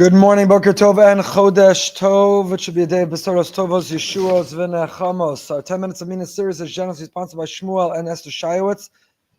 Good morning, Boker Tov and Chodesh Tov. It should be a day of Besoros Tovos, Yeshuos, V'nechamos. Our 10 minutes of Mina series is generously sponsored by Shmuel and Esther Shayowitz.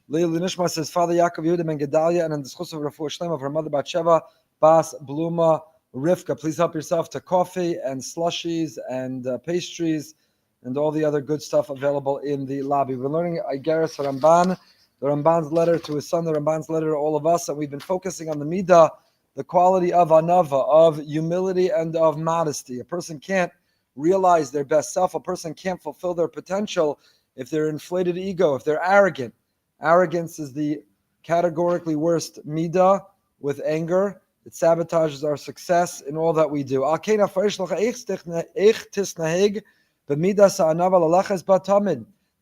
Leil Nishma says Father Yaakov Yehuda Ben Gedalia, and in the discourse of Refuah Shlema of her mother Batsheva, Bas Bluma Rivka. Please help yourself to coffee and slushies and pastries and all the other good stuff available in the lobby. We're learning Iggeres HaRamban, the Ramban's letter to his son, the Ramban's letter to all of us, and we've been focusing on the Midah, the quality of anava, of humility and of modesty. A person can't realize their best self. A person can't fulfill their potential if they're inflated ego, if they're arrogant. Arrogance is the categorically worst midah with anger. It sabotages our success in all that we do.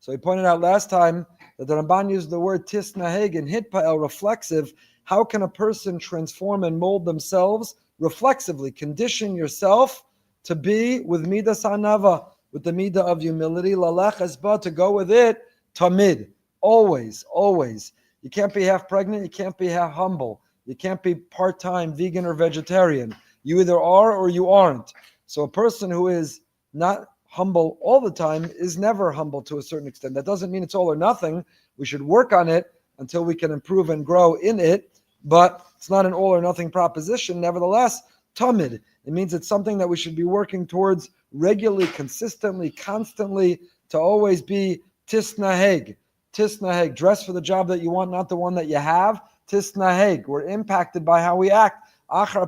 So he pointed out last time that the Ramban used the word tisnaheg and hitpael, reflexive. How can a person transform and mold themselves reflexively? Condition yourself to be with midas anava, with the midah of humility, lalech esba, to go with it, tamid, always, always. You can't be half pregnant, you can't be half humble, you can't be part-time vegan or vegetarian. You either are or you aren't. So a person who is not humble all the time is never humble to a certain extent. That doesn't mean it's all or nothing. We should work on it until we can improve and grow in it. But it's not an all or nothing proposition. Nevertheless, tamid, it means it's something that we should be working towards regularly, consistently, constantly, to always be tisnaheg. Tisnaheg, dress for the job that you want, not the one that you have. Tisnaheg, we're impacted by how we act. After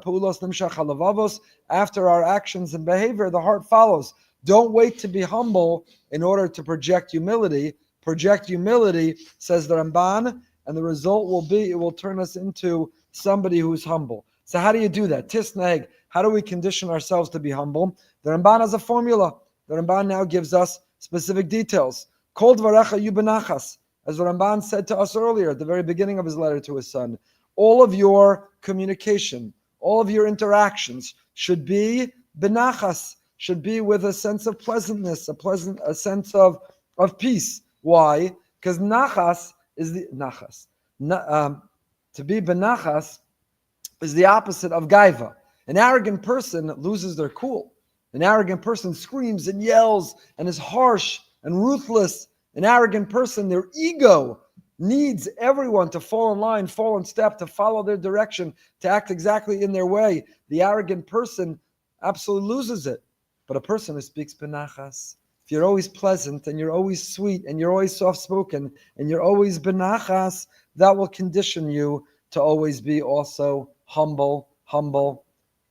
our actions and behavior, the heart follows. Don't wait to be humble in order to project humility. Project humility, says the Ramban, and the result will be, it will turn us into somebody who's humble. So how do you do that? Tisnaheg. How do we condition ourselves to be humble? The Ramban has a formula. The Ramban now gives us specific details. Kol dvarecha yu benachas. As the Ramban said to us earlier at the very beginning of his letter to his son, all of your communication, all of your interactions should be benachas, should be with a sense of pleasantness, a sense of peace. Why? Because nachas is the nachas. To be benachas is the opposite of gaiva. An arrogant person loses their cool. An arrogant person screams and yells and is harsh and ruthless. An arrogant person, their ego needs everyone to fall in line, fall in step, to follow their direction, to act exactly in their way. The arrogant person absolutely loses it. But a person who speaks benachas, if you're always pleasant and you're always sweet and you're always soft-spoken and you're always benachas, that will condition you to always be also humble.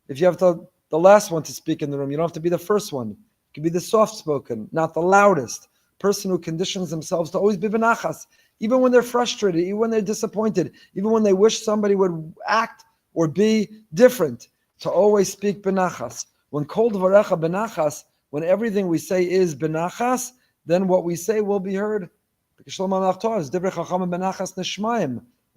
If you have the last one to speak in the room, you don't have to be the first one. You can be the soft-spoken, not the loudest. Person who conditions themselves to always be benachas, even when they're frustrated, even when they're disappointed, even when they wish somebody would act or be different, to always speak benachas. When kol dvarecha benachas, when everything we say is benachas, then what we say will be heard. The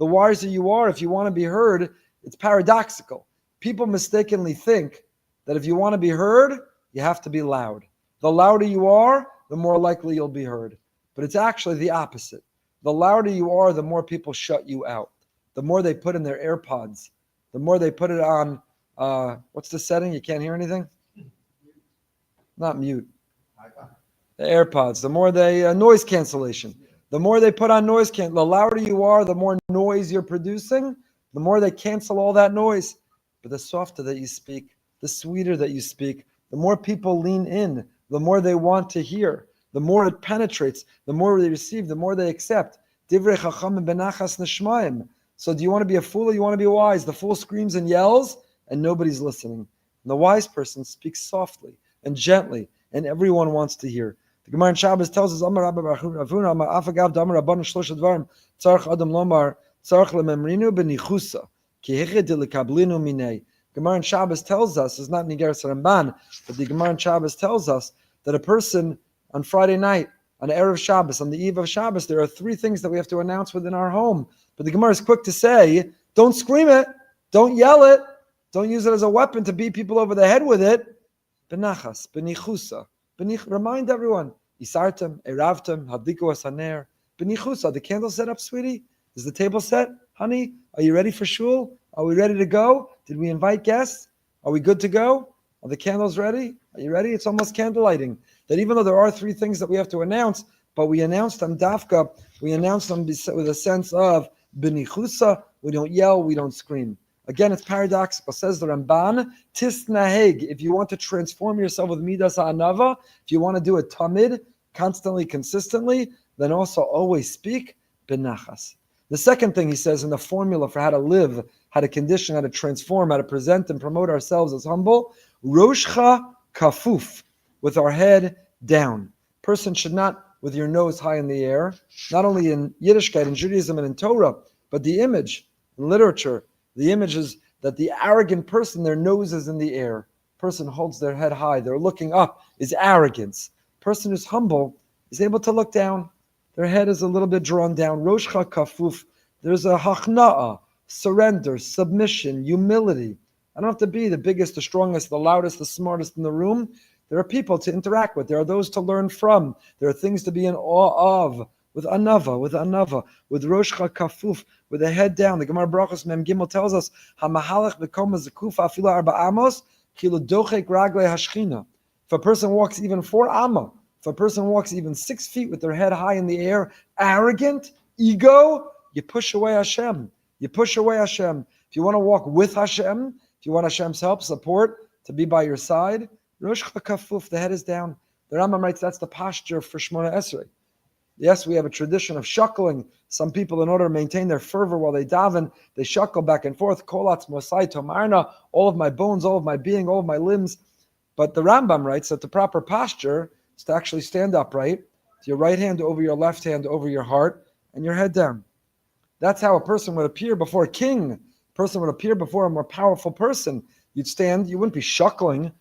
wiser you are, if you want to be heard, it's paradoxical. People mistakenly think that if you want to be heard, you have to be loud. The louder you are, the more likely you'll be heard. But it's actually the opposite. The louder you are, the more people shut you out. The more they put in their AirPods, the more they put it on, what's the setting? You can't hear anything? Not mute. The AirPods. The more they, noise cancellation. The more they put on noise cancellation, the louder you are, the more noise you're producing, the more they cancel all that noise. But the softer that you speak, the sweeter that you speak, the more people lean in, the more they want to hear, the more it penetrates, the more they receive, the more they accept. Divrei chacham benachas nishmaim. So do you want to be a fool or you want to be wise? The fool screams and yells and nobody's listening. And the wise person speaks softly and gently, and everyone wants to hear. The Gemara in Shabbos tells us, Amar Rabbi Ravuna, Amar Afagav Damar Rabban Shlosha Dvarim, Tzarech Adam Lomar, Tzarech Lememrinu Benichusa, Ki Hechid Lekablinu Minei. Gemara in Shabbos tells us, it's not in Iggeres HaRamban, but the Gemara in Shabbos tells us that a person on Friday night, on Erev Shabbos, on the eve of Shabbos, there are three things that we have to announce within our home. But the Gemara is quick to say, don't scream it, don't yell it, don't use it as a weapon to beat people over the head with it. Benachas, benichusa. Remind everyone. Isartem, eravtem, hadliku asaner. Benichusa, the candle set up, sweetie? Is the table set? Honey, are you ready for shul? Are we ready to go? Did we invite guests? Are we good to go? Are the candles ready? Are you ready? It's almost candle lighting. That even though there are 3 things that we have to announce, but we announce them dafka, we announce them with a sense of benichusa. We don't yell, we don't scream. Again, it's paradoxical. Says the Ramban, tisnaheg. If you want to transform yourself with midas ha'anava, if you want to do it tamid, constantly, consistently, then also always speak benachas. The second thing he says in the formula for how to live, how to condition, how to transform, how to present and promote ourselves as humble, roshcha kafuf, with our head down. Person should not with your nose high in the air, not only in Yiddishkeit, in Judaism, and in Torah, but the image, in literature, the image is that the arrogant person, their nose is in the air. Person holds their head high, they're looking up, is arrogance. Person who's humble is able to look down. Their head is a little bit drawn down. Roshcha kafuf, there's a hachna'ah, surrender, submission, humility. I don't have to be the biggest, the strongest, the loudest, the smartest in the room. There are people to interact with. There are those to learn from. There are things to be in awe of. With anava, with roshcha kafuf, with the head down. The Gemara Brachos Mem Gimel tells us, "Hamahalach b'koma zekufa afila arba amos, kilo dochek ragle hashchina." If a person walks even 4 amma, if a person walks even 6 feet with their head high in the air, arrogant, ego, you push away Hashem. You push away Hashem. If you want to walk with Hashem, if you want Hashem's help, support, to be by your side, roshcha kafuf, the head is down. The Rambam writes that's the posture for Shmona Esrei. Yes, we have a tradition of shuckling. Some people, in order to maintain their fervor while they daven, they shuckle back and forth. Kolatz mosai tomarna, all of my bones, all of my being, all of my limbs. But the Rambam writes that the proper posture is to actually stand upright, with your right hand over your left hand over your heart, and your head down. That's how a person would appear before a king. A person would appear before a more powerful person. You'd stand, you wouldn't be shuckling.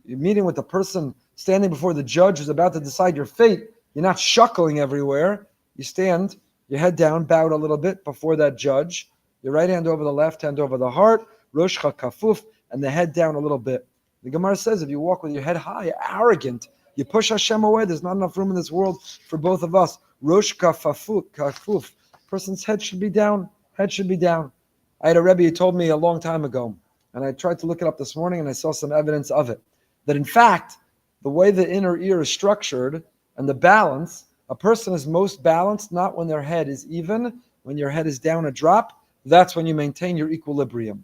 You're meeting with the person standing before the judge who's about to decide your fate. You're not shuckling everywhere. You stand, your head down, bowed a little bit before that judge. Your right hand over the left hand over the heart, roshcha kafuf, and the head down a little bit. The Gemara says if you walk with your head high, arrogant, you push Hashem away. There's not enough room in this world for both of us. Rosh kafuf. Person's head should be down. Head should be down. I had a Rebbe who told me a long time ago, and I tried to look it up this morning, and I saw some evidence of it, that in fact, the way the inner ear is structured, and the balance, a person is most balanced not when their head is even, when your head is down a drop, that's when you maintain your equilibrium.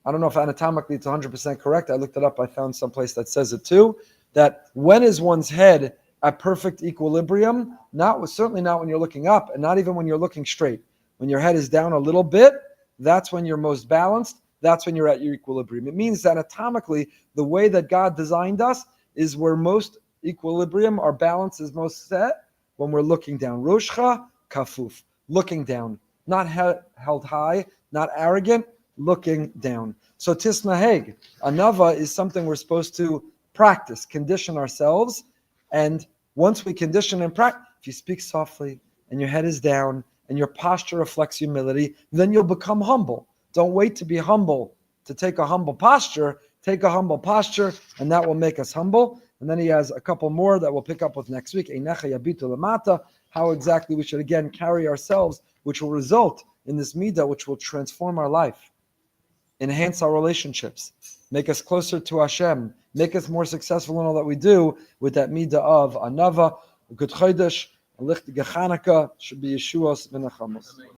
I don't know if anatomically it's 100% correct. I looked it up. I found someplace that says it too, that when is one's head at perfect equilibrium? Certainly not when you're looking up, and not even when you're looking straight. When your head is down a little bit, that's when you're most balanced. That's when you're at your equilibrium. It means that anatomically, the way that God designed us is we're most equilibrium, our balance is most set when we're looking down. Roshcha kafuf, looking down, not held high, not arrogant, looking down. So tisnaheg, anava is something we're supposed to practice, condition ourselves, and once we condition and practice, if you speak softly and your head is down and your posture reflects humility, then you'll become humble. Don't wait to be humble to take a humble posture. Take a humble posture, and that will make us humble. And then he has a couple more that we'll pick up with next week. How exactly we should again carry ourselves, which will result in this midah, which will transform our life, enhance our relationships, make us closer to Hashem, make us more successful in all that we do with that midah of anava, good chodesh, licht Chanukah, should be Yeshua's v'nachamos.